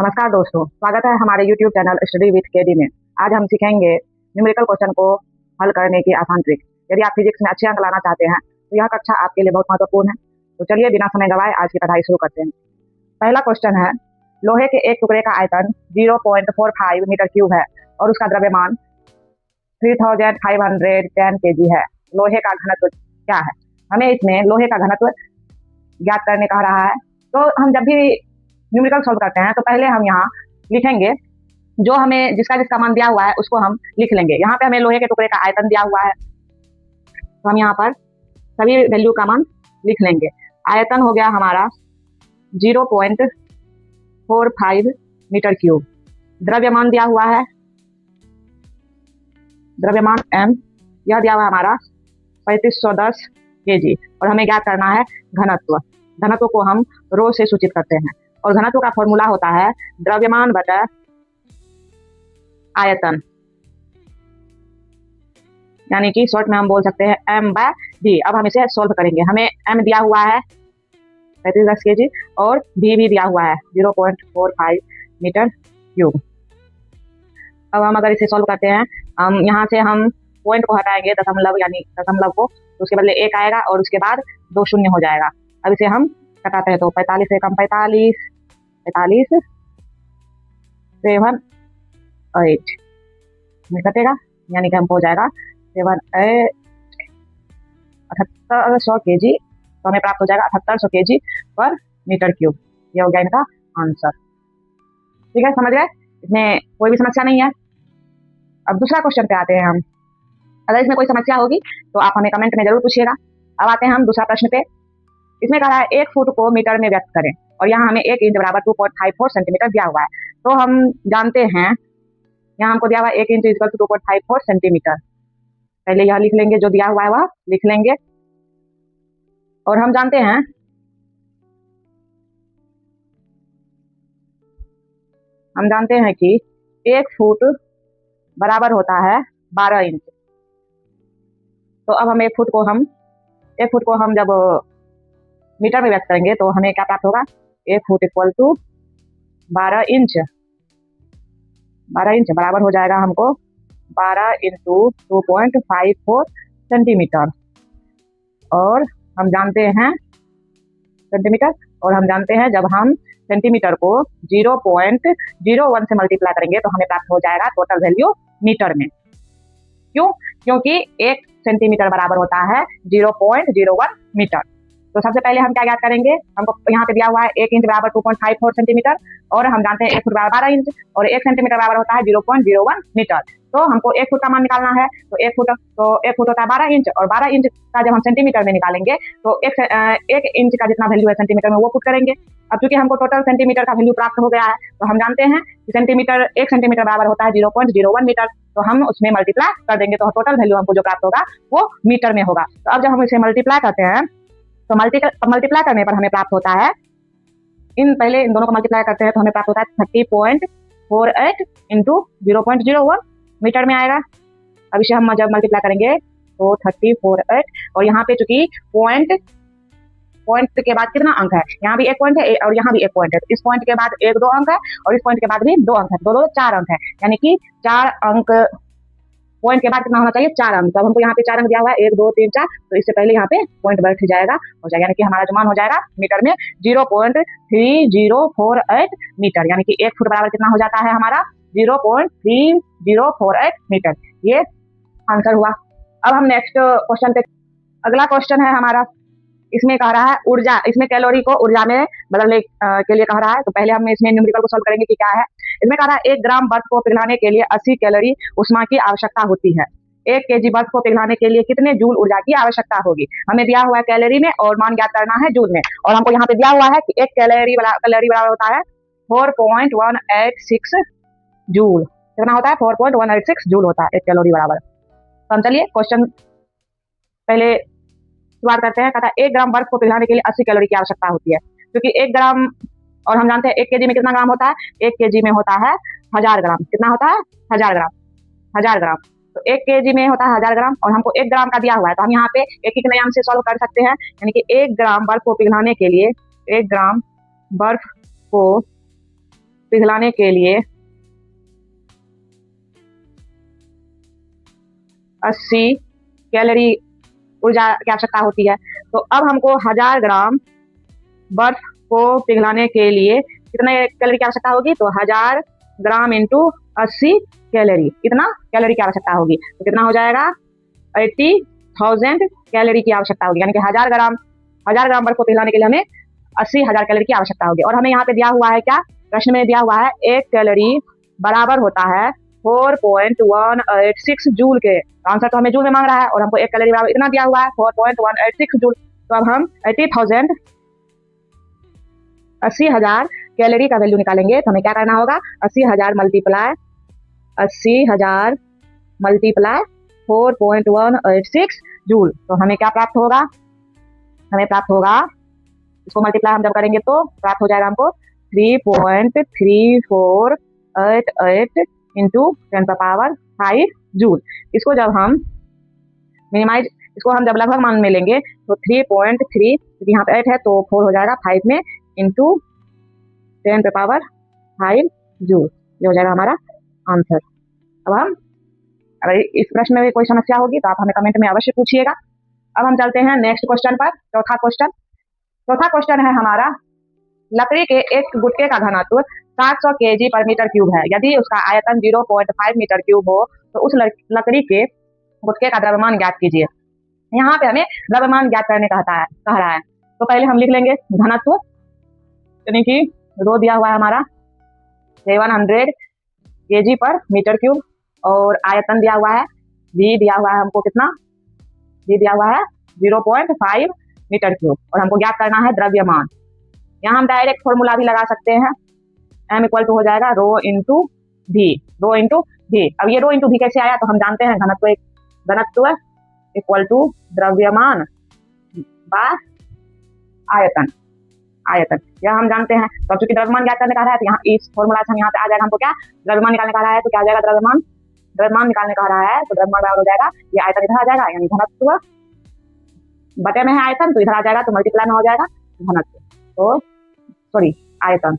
नमस्कार दोस्तों, स्वागत है हमारे YouTube channel study with KD में। आज हम सीखेंगे न्यूमेरिकल क्वेश्चन को हल करने की आसान ट्रिक। यदि आप फिजिक्स में अच्छे अंक लाना चाहते हैं तो यह कक्षा आपके लिए बहुत महत्वपूर्ण है। तो चलिए बिना समय गवाए आज की पढ़ाई शुरू करते हैं। पहला क्वेश्चन है, लोहे के एक टुकड़े का आयतन 0.45 मीटर क्यूब है और उसका द्रव्यमान 3510 kg है। लोहे का घनत्व क्या है? हमें इसमें लोहे का घनत्व ज्ञात करने कह रहा है। तो हम जब भी न्यूमेरिकल सॉल्व करते हैं तो पहले हम यहाँ लिखेंगे जो हमें जिसका मान दिया हुआ है उसको हम लिख लेंगे। यहाँ पे हमें लोहे के टुकड़े का आयतन दिया हुआ है तो हम यहाँ पर सभी वैल्यू का मान लिख लेंगे। आयतन हो गया हमारा 0.45 मीटर क्यूब। द्रव्यमान दिया हुआ है, द्रव्यमान m, यह दिया हुआ है हमारा 3510 kg और हमें ज्ञात करना है घनत्व। घनत्व को हम रो से सूचित करते हैं और घनत्व का फॉर्मूला होता है द्रव्यमान बटा आयतन, यानी कि शॉर्ट में हम बोल सकते हैं m/v। अब हम इसे सॉल्व करेंगे। हमें m दिया हुआ है 3510 kg और v भी दिया हुआ है 0.45 मीटर क्यूब। अब हम अगर इसे सॉल्व करते हैं, हम यहाँ से हम पॉइंट को हटाएंगे, दशमलव यानी दशमलव को, तो उसके बदले 1 आएगा और उसके बाद 2 शून्य हो जाएगा। अब इसे हम कटाते हैं तो 45 से कम 45, 7 में कटेगा, यानी कि हमको हो जाएगा 7800 kg। तो हमें प्राप्त हो जाएगा 7800 kg पर मीटर क्यूब। ये हो गया इनका आंसर। ठीक है, समझ गए? इसमें कोई भी समस्या नहीं है। अब दूसरा क्वेश्चन पे आते हैं हम। अगर इसमें कोई समस्या होगी तो आप हमें कमेंट में जरूर पूछिएगा। अब आते हैं हम दूसरा प्रश्न पे। इसमें कहा है 1 फुट को मीटर में व्यक्त करें और यहाँ हमें 1 इंच बराबर 2.54 सेंटीमीटर दिया हुआ है। तो हम जानते हैं, यहाँ हमको दिया हुआ है 1 इंच इक्वल टू 2.54 सेंटीमीटर। पहले यह लिख लेंगे, जो दिया हुआ है वह लिख लेंगे। और हम जानते हैं कि 1 फुट बराबर होता है 12 इंच। तो अब हम 1 फुट को हम जब मीटर में व्यक्त करेंगे तो हमें क्या प्राप्त होगा? 1 foot equal to 12 inch. 12 inch बराबर हो जाएगा हमको 12 इंटू 2.54 सेंटीमीटर। और हम जानते हैं सेंटीमीटर, और हम जानते हैं जब हम सेंटीमीटर को 0.01 से मल्टीप्लाई करेंगे तो हमें प्राप्त हो जाएगा टोटल वैल्यू मीटर में। क्यों? क्योंकि 1 सेंटीमीटर बराबर होता है 0.01 मीटर। तो सबसे पहले हम क्या ज्ञात करेंगे? हमको यहाँ पे दिया हुआ है 1 इंच बराबर 2.54 सेंटीमीटर और हम जानते हैं 1 फुट बराबर 12 इंच और 1 सेंटीमीटर बराबर होता है 0.01 मीटर। तो हमको 1 फुट का मान निकालना है। तो 1 फुट होता है 12 इंच और 12 इंच का जब हम सेंटीमीटर में निकालेंगे तो 1 इंच का जितना वैल्यू है सेंटीमीटर में वो पुट करेंगे। अब चूंकि हमको टोटल सेंटीमीटर का वैल्यू प्राप्त हो गया है तो हम जानते हैं कि 1 सेंटीमीटर बराबर होता है 0.01 मीटर। तो हम उसमें मल्टीप्लाई कर देंगे तो टोटल वैल्यू हमको जो प्राप्त होगा वो मीटर में होगा। तो अब जब हम इसे मल्टीप्लाई करते हैं तो मल्टीप्लाई करने पर हमें प्राप्त होता है, पहले इन दोनों को मल्टीप्लाई करते हैं तो हमें प्राप्त होता है 30.48 इंटू 0.01 मीटर में आएगा। अब इसे हम जब मल्टीप्लाई करेंगे तो 30.48 और यहाँ पे चूंकि पॉइंट के बाद कितना अंक है, यहाँ भी 1 पॉइंट है और यहाँ भी 1 पॉइंट है। इस पॉइंट के बाद 2 अंक है और इस पॉइंट के बाद भी 2 अंक है, दो 4 अंक है, यानी कि 4 अंक पॉइंट के बाद कितना होना चाहिए? 4 अंक। तब हमको यहाँ पे 4 अंक दिया हुआ है 1 2 3 4, तो इससे पहले यहाँ पे पॉइंट बैठ जाएगा, यानी कि हमारा जो मान हो जाएगा मीटर में 0.3048 मीटर, यानी कि 1 फुट बराबर कितना हो जाता है हमारा? 0.3048 मीटर। ये आंसर हुआ। अब हम नेक्स्ट क्वेश्चन पे, अगला क्वेश्चन है हमारा। इसमें कह रहा है ऊर्जा, इसमें कैलोरी को ऊर्जा में बदलने के लिए कह रहा है। तो पहले हम इसमें न्यूमेरिकल को सॉल्व करेंगे कि क्या है। इसमें कह रहा है 1 ग्राम बर्फ को पिघलाने के लिए 80 कैलोरी उष्मा की आवश्यकता होती है। 1 केजी बर्फ को पिघलाने के लिए कितने जूल ऊर्जा की आवश्यकता होगी? हमें दिया हुआ है कैलोरी में और मान ज्ञात करना है जूल में। और हमको यहाँ पे दिया हुआ है कि 1 कैलोरी बराबर होता है 4.186 जूल। कितना होता है? 4.186 जूल होता है 1 कैलोरी बराबर। तो हम चलिए क्वेश्चन पहले शुरुआत करते हैं। कहता है 1 ग्राम बर्फ को पिघलाने के लिए 80 कैलोरी की आवश्यकता होती है, क्योंकि 1 ग्राम, और हम जानते हैं 1 केजी में कितना ग्राम होता है? 1 केजी में होता है 1000 ग्राम। कितना होता है? 1000 ग्राम। 1000 ग्राम। तो 1 केजी में होता है 1000 ग्राम और हमको 1 ग्राम का दिया हुआ है तो हम यहाँ पे एक नियम से सॉल्व कर सकते हैं, यानी कि 1 ग्राम बर्फ को पिघलाने के लिए 1 ग्राम बर्फ को पिघलाने के लिए 80 कैलोरी ऊर्जा की आवश्यकता होती है। तो अब हमको 1000 ग्राम बर्फ को पिघलाने के लिए कितने कैलोरी की आवश्यकता होगी? तो 1000 ग्राम इंटू 80 कैलोरी, कितना कैलोरी की आवश्यकता होगी? तो कितना हो जाएगा? 80,000 कैलोरी की आवश्यकता होगी। यानी कि 1000 ग्राम बर्फ को पिघलाने के लिए हमें 80,000 कैलोरी की आवश्यकता होगी। और हमें यहाँ पे दिया हुआ है क्या? प्रश्न में दिया हुआ है 1 कैलोरी बराबर होता है 4.186 जूल के। आंसर तो हमें जूल में मांग रहा है और हमको 1 कैलोरी बराबर इतना दिया हुआ है 4.186 जूल। तो अब हम 80,000 कैलोरी का वैल्यू निकालेंगे। तो हमें क्या करना होगा? 80,000 मल्टीप्लाई 4.186 जूल। तो हमें क्या प्राप्त होगा? हमें प्राप्त होगा, इसको मल्टीप्लाई हम जब करेंगे तो प्राप्त हो जाएगा हमको 3.3488 इंटू 10⁵ जूल। इसको जब हम मिनिमाइज, इसको हम जब लगभग मान में लेंगे तो 3.3, क्योंकि यहाँ पे 8 है तो 4 हो जाएगा 5 में इंटू 10⁵ जूल। ये हो जाएगा हमारा आंसर। अब हम, अगर इस प्रश्न में भी कोई समस्या होगी तो आप हमें कमेंट में अवश्य पूछिएगा। अब हम चलते हैं नेक्स्ट क्वेश्चन पर। चौथा क्वेश्चन है हमारा, लकड़ी के एक गुटके का घनत्व 700 kg पर मीटर क्यूब है। यदि उसका आयतन 0.5 मीटर क्यूब हो तो उस लकड़ी के गुटके का द्रव्यमान ज्ञात कीजिए। यहाँ पे हमें द्रव्यमान ज्ञात करने कह रहा है। तो पहले हम लिख लेंगे घनत्व, यानी कि रो दिया हुआ है हमारा 700 kg पर मीटर क्यूब, और आयतन दिया हुआ है, v दिया हुआ है हमको कितना? v दिया हुआ है 0.5 मीटर क्यूब, और हमको ज्ञात करना है द्रव्यमान। यहाँ हम डायरेक्ट फॉर्मूला भी लगा सकते हैं, m इक्वल टू हो जाएगा रो इंटू भी। अब ये रो इंटू भी कैसे आया? तो हम जानते हैं घनत्व इक्वल टू द्रव्यमान बाय आयतन। यह हम जानते हैं। तो चूंकि द्रव्यमान ज्ञात करने का रहा है तो यहाँ इस फॉर्मूला से हम यहाँ पे आ जाएगा, हमको क्या द्रव्यमान निकालने का रहा है तो क्या आ जाएगा? द्रव्यमान निकालने का रहा है तो द्रव्यमान बराबर हो जाएगा, ये आयतन इधर आ जाएगा, यानी घनत्व बटे में है आयतन तो इधर आ जाएगा, तो मल्टीप्लाई में हो जाएगा घनत्व, तो सॉरी आयतन।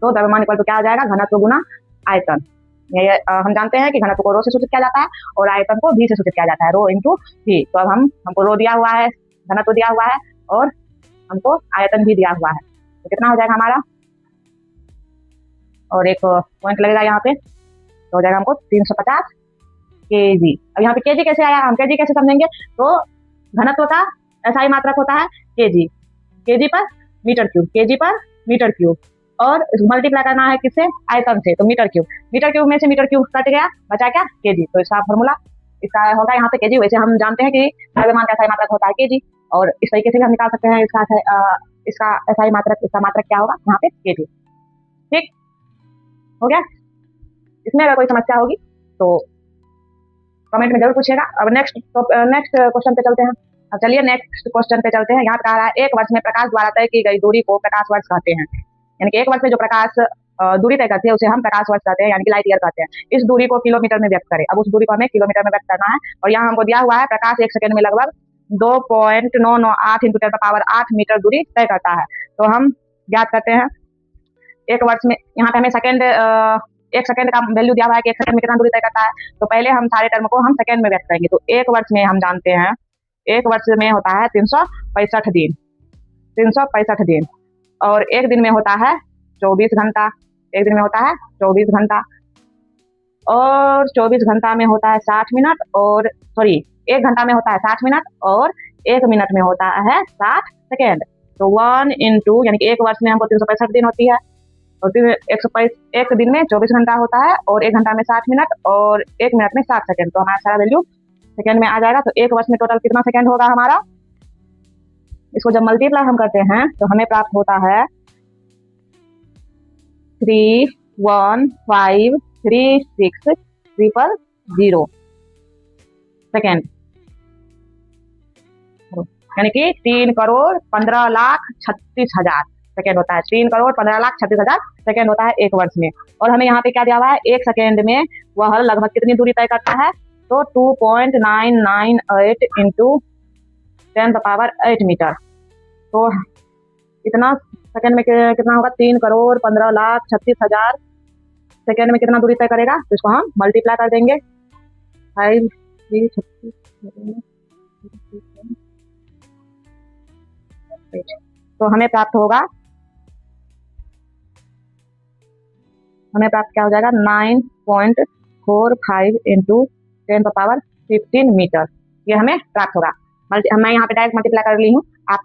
तो द्रव्यमान इक्वल टू क्या आ जाएगा? घनत्व गुना आयतन। ये हम जानते हैं कि घनत्व को रो से सूचित किया जाता है और आयतन को भी से सूचित किया जाता है, रो इंटू भी। तो अब हमको रो दिया हुआ है, घनत्व दिया हुआ है और हमको आयतन भी दिया हुआ है, तो कितना हो जाएगा हमारा? और एक पॉइंट लगेगा यहाँ पे, तो हो जाएगा हमको 350 kg। अब यहाँ पे kg कैसे आया? हम kg कैसे समझेंगे? तो घनत्व का SI मात्रक होता है kg पर मीटर क्यूब, और मल्टीप्लाई करना है किससे? आयतन से, तो मीटर क्यूब में से मीटर क्यूब कट गया, बचा क्या? kg। तो इसका फॉर्मूला इसका होगा यहाँ पे kg। वैसे हम जानते हैं कि द्रव्यमान का SI मात्रक होता है kg, और इस तरीके से भी हम निकाल सकते हैं इसका SI मात्रक, इसका मात्रक क्या होगा यहाँ पे? kg। ठीक हो गया। इसमें अगर कोई समस्या होगी तो कमेंट में जरूर पूछिएगा। अब नेक्स्ट क्वेश्चन पे चलते हैं। अब चलिए नेक्स्ट क्वेश्चन पे चलते हैं। यहाँ पे कह रहा है, एक वर्ष में प्रकाश द्वारा तय की गई दूरी को प्रकाश वर्ष कहते हैं। यानी कि एक वर्ष में जो प्रकाश दूरी तय करती है उसे हम प्रकाश वर्ष कहते हैं, यानी कि लाइट ईयर कहते हैं। इस दूरी को किलोमीटर में व्यक्त करें। अब उस दूरी को हमें किलोमीटर में व्यक्त करना है, और यहाँ हमको दिया हुआ है प्रकाश 1 सेकंड में लगभग 2.998 इंटू 10⁸ मीटर दूरी तय करता है। तो हम ज्ञात करते हैं एक वर्ष में, यहाँ पे हमें सेकंड 1 सेकंड का वैल्यू दिया हुआ है कि 1 सेकंड में कितना दूरी तय करता है। तो पहले हम सारे टर्म को हम सेकंड में व्यक्त करेंगे। तो एक वर्ष में हम जानते हैं, एक वर्ष में होता है 365 दिन, और एक दिन में होता है 24 घंटा। एक दिन में होता है 24 घंटा, और 24 घंटा में होता है 60 मिनट, और सॉरी 1 घंटा में होता है 60 मिनट, और 1 मिनट में होता है 60 सेकेंड। तो 1 इंटू, यानी कि एक वर्ष में हमको 365 दिन होती है, और 1 दिन में 24 घंटा होता है, और 1 घंटा में 60 मिनट, और 1 मिनट में 60 सेकेंड। तो हमारा सारा वैल्यू सेकेंड में आ जाएगा। तो एक वर्ष में टोटल कितना सेकेंड होगा हमारा? इसको जब मल्टीप्लाई हम करते हैं तो हमें प्राप्त होता है 3153600 सेकेंड, यानी कि 3,15,36,000 सेकेंड होता है। 3,15,36,000 सेकेंड होता है एक वर्ष में। और हमें यहाँ पे क्या दिया हुआ है? 1 सेकेंड में वह लगभग कितनी दूरी तय करता है? तो 2.998 इंटू 10⁸ मीटर। तो कितना सेकंड में कितना होगा, 3,15,36,000 सेकंड में कितना दूरी तय करेगा, तो इसको हम मल्टीप्लाई कर देंगे 5 3 36 तो हमें प्राप्त क्या हो जाएगा 9.45 इंटू 10⁻15 मीटर, ये हमें प्राप्त होगा। मैं यहाँ पे डायरेक्ट मल्टीप्लाई कर ली हूँ, आप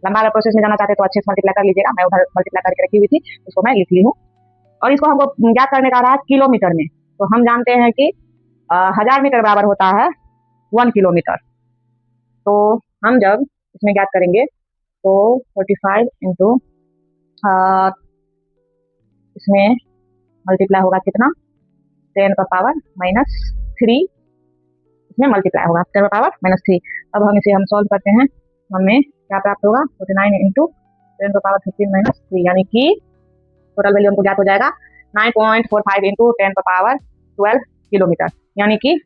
लंबा प्रोसेस में जाना चाहते तो अच्छे से मल्टीप्लाई कर लीजिएगा, मैं उधर मल्टीप्लाई करके रखी हुई थी, इसको मैं लिख ली हूँ। और इसको हमको ज्ञात करने का रहा है किलोमीटर में, तो हम जानते हैं कि 1000 मीटर बराबर होता है 1 किलोमीटर। तो हम जब इसमें ज्ञात करेंगे तो 45 इंटू इसमें मल्टीप्लाई होगा कितना 10⁻³ इसमें मल्टीप्लाई होगा 10⁻³ अब हम इसे सॉल्व करते हैं, हमें क्या प्राप्त होगा 49 इंटू 10⁻15 यानी कि टोटल वैल्यू हमको ज्ञात हो जाएगा 9.45 इंटू 10⁻12 किलोमीटर, यानी कि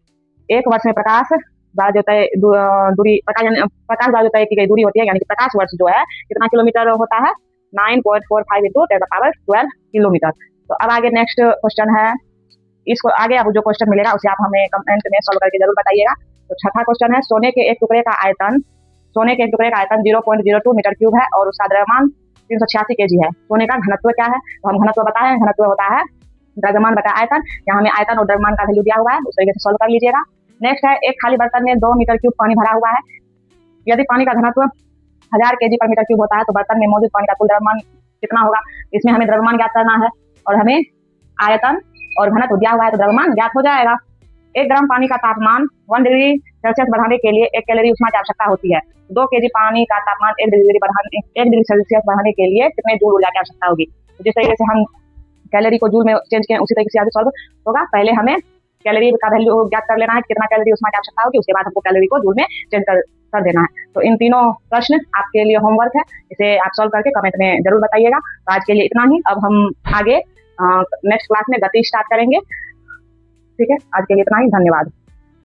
एक वर्ष में प्रकाश द्वारा जो तय दूरी प्रकाश द्वारा जो तय की गई दूरी होती है, यानी कि प्रकाश वर्ष जो है कितना किलोमीटर होता है 9.45 इंटू 10⁻12 किलोमीटर। तो अब आगे नेक्स्ट क्वेश्चन है, इसको आगे अब जो क्वेश्चन मिलेगा उसे आप हमें कमेंट में सॉल्व करके जरूर बताइएगा। तो छठा क्वेश्चन है, सोने के एक टुकड़े का आयतन 0.02 मीटर क्यूब है और उसका द्रव्यमान 386 kg है। सोने का घनत्व क्या है, तो हम घनत्व बताए हैं, घनत्व होता है द्रव्यमान बटा आयतन। यहाँ हमें आयतन और द्रव्यमान का वैल्यू दिया हुआ है, उस तरीके से सॉल्व कर लीजिएगा। नेक्स्ट है, एक खाली बर्तन में 2 मीटर क्यूब पानी भरा हुआ है, यदि पानी का घनत्व 1000 kg पर मीटर क्यूब होता है तो बर्तन में मौजूद पानी का कुल द्रव्यमान कितना होगा। इसमें हमें द्रव्यमान ज्ञात करना है और हमें आयतन और घनत्व दिया हुआ है तो द्रव्यमान ज्ञात हो जाएगा। 1 ग्राम पानी का तापमान 1 डिग्री सेल्सियस बढ़ाने के लिए 1 कैलोरी ऊष्मा की आवश्यकता होती है। 2 kg पानी का तापमान 1 डिग्री सेल्सियस बढ़ाने के लिए कितने जूल ऊर्जा की आवश्यकता होगी। जिस तरीके से हम कैलोरी को जूल में चेंज किए उसी तरीके से आगे सॉल्व होगा। पहले हमें कैलोरी का वैल्यू ज्ञात कर लेना है, कितना कैलोरी ऊष्मा की आवश्यकता होगी, उसके बाद हमको कैलोरी को जूल में चेंज कर देना है। तो इन तीनों प्रश्न आपके लिए होमवर्क है, इसे आप सॉल्व करके कमेंट में जरूर बताइएगा। तो आज के लिए इतना ही, अब हम आगे नेक्स्ट क्लास में गति स्टार्ट करेंगे। ठीक है, आज के लिए इतना ही, धन्यवाद।